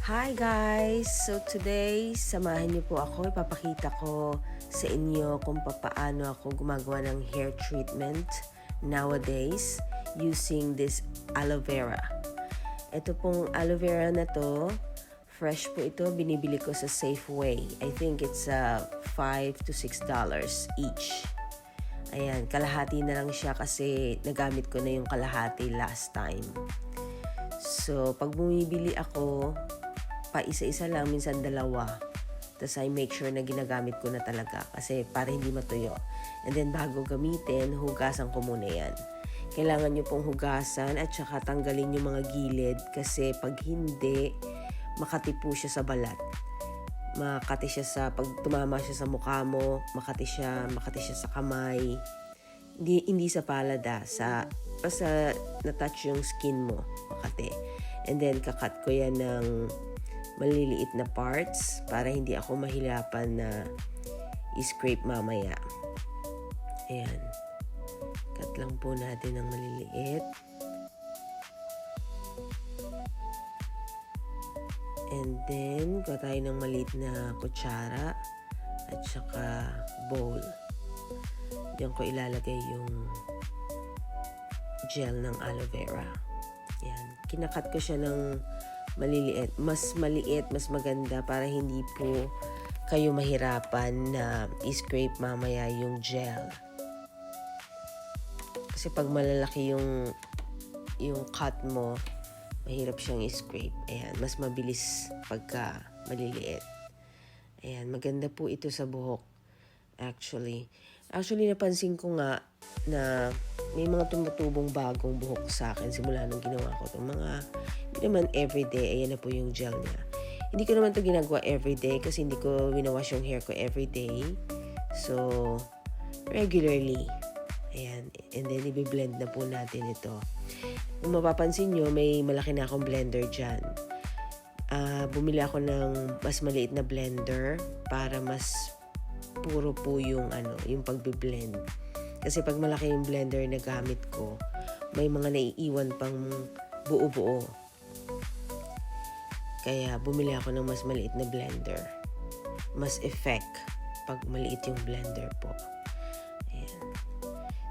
Hi guys! So today, samahan niyo po ako. Ipapakita ko sa inyo kung paano ako gumagawa ng hair treatment nowadays using this aloe vera. Ito pong aloe vera na to, fresh po ito, binibili ko sa Safeway. I think it's $5 to $6 each. Ayan, kalahati na lang siya kasi nagamit ko na yung kalahati last time. So, pag bumibili ako, pa isa-isa lang, minsan dalawa. Tapos I make sure na ginagamit ko na talaga kasi para hindi matuyo. And then bago gamitin, hugasan ko muna yan. Kailangan nyo pong hugasan at saka tanggalin yung mga gilid kasi pag hindi, makati po siya sa balat. Makati siya pag tumama siya sa mukha mo, makati siya sa kamay. Hindi sa palad basta na-touch yung skin mo, makati. And then kakat ko yan ng maliliit na parts para hindi ako mahirapan na i-scrape mamaya. Ayan. Cut lang po natin ng maliliit. And then, kuha tayo ng maliit na kutsara at saka bowl. Diyan ko ilalagay yung gel ng aloe vera. Ayan. Kinakat ko siya ng maliliit. Mas maliit, mas maganda para hindi po kayo mahirapan na i-scrape mamaya yung gel. Kasi pag malalaki yung cut mo, mahirap siyang i-scrape. Ayan, mas mabilis pagka maliliit. Ayan, maganda po ito sa buhok. Actually, napansin ko nga na may mga tumutubong bagong buhok sa akin simula nung ginawa ko itong mga, hindi naman everyday, ayan na po yung gel niya. Hindi ko naman ito ginagawa everyday kasi hindi ko winawash yung hair ko everyday. So, regularly. Ayan, and then i-blend na po natin ito. Kung mapapansin nyo, may malaki na akong blender dyan. Bumili ako ng mas maliit na blender para mas puro po yung pagbe-blend. Kasi pag malaki yung blender na gamit ko, may mga naiiwan pang buo-buo. Kaya bumili ako ng mas maliit na blender. Mas effect pag maliit yung blender po. Ayan.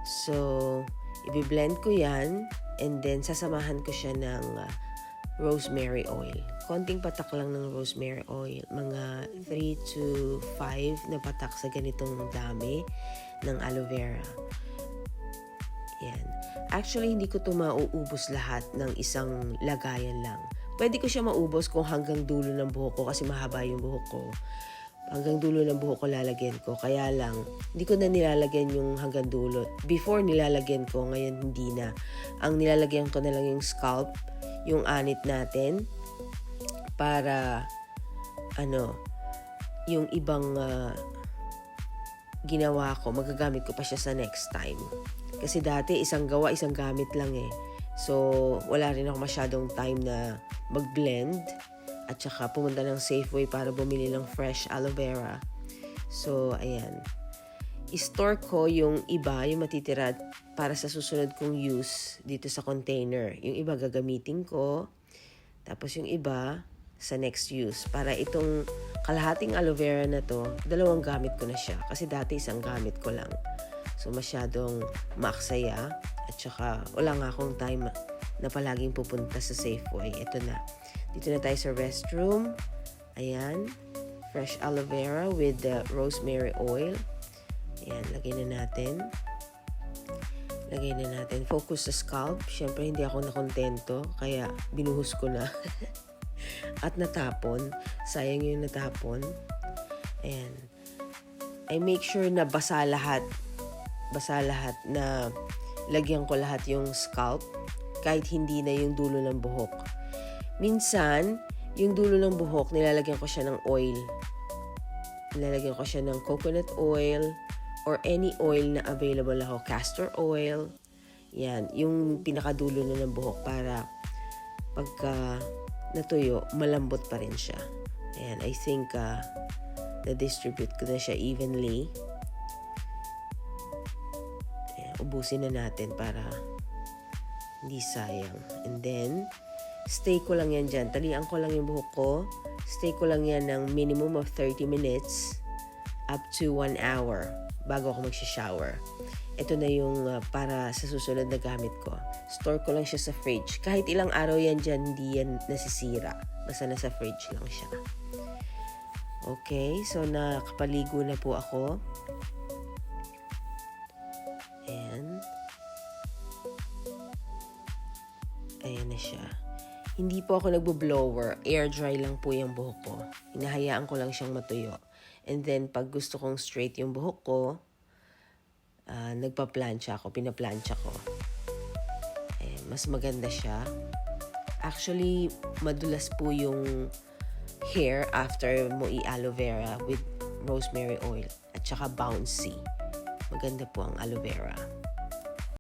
So, i-blend ko yan and then sasamahan ko siya ng rosemary oil. Konting patak lang ng rosemary oil. Mga 3 to 5 na patak sa ganitong dami ng aloe vera. Yan. Actually, hindi ko ito mauubos lahat ng isang lagayan lang. Pwede ko siya maubos kung hanggang dulo ng buhok ko kasi mahaba yung buhok ko. Hanggang dulo ng buhok ko lalagyan ko. Kaya lang, hindi ko na nilalagyan yung hanggang dulo. Before nilalagyan ko, ngayon hindi na. Ang nilalagyan ko na lang yung scalp, yung anit natin, para yung ibang ginawa ko, magagamit ko pa siya sa next time. Kasi dati isang gawa, isang gamit lang eh. So, wala rin ako masyadong time na mag-blend at saka pumunta ng Safeway para bumili ng fresh aloe vera. So, ayan. I-store ko yung iba, yung matitira para sa susunod kong use dito sa container. Yung iba gagamitin ko, tapos yung iba sa next use. Para itong kalahating aloe vera na to, 2 gamit ko na siya. Kasi dati isang gamit ko lang. So, masyadong maaksaya. At saka, wala nga akong time na palaging pupunta sa Safeway. Ito na. Dito na tayo sa restroom. Ayan. Fresh aloe vera with the rosemary oil. Ayan, lagay na natin. Focus sa scalp. Siyempre, hindi ako nakontento. Kaya, binuhos ko na. At natapon. Sayang yung natapon. Ayan. I make sure na basa lahat na lagyan ko lahat yung scalp. Kahit hindi na yung dulo ng buhok. Minsan, yung dulo ng buhok, nilalagyan ko siya ng oil. Nilalagyan ko siya ng coconut oil or any oil na available ako. Castor oil. Yan. Yung pinakadulo na ng buhok para pagka natuyo, malambot pa rin siya. Ayan. I think na-distribute ko na siya evenly. Ayan. Ubusin na natin para hindi sayang. And then, stay ko lang yan dyan. Talian ko lang yung buhok ko. Stay ko lang yan ng minimum of 30 minutes up to 1 hour bago ako magsha-shower. Ito na yung para sa susunod na gamit ko. Store ko lang siya sa fridge. Kahit ilang araw yan dyan, hindi yan nasisira. Basta nasa fridge lang siya. Okay, so nakapaligo na po ako. And ayan na siya. Hindi po ako nagbo-blower. Air dry lang po yung buhok ko. Hinahayaan ko lang siyang matuyo. And then, pag gusto kong straight yung buhok ko, nagpa-plancha ako, pinaplancha ko. Ayan, mas maganda siya. Actually, madulas po yung hair after mo i-aloe vera with rosemary oil at saka bouncy. Maganda po ang aloe vera.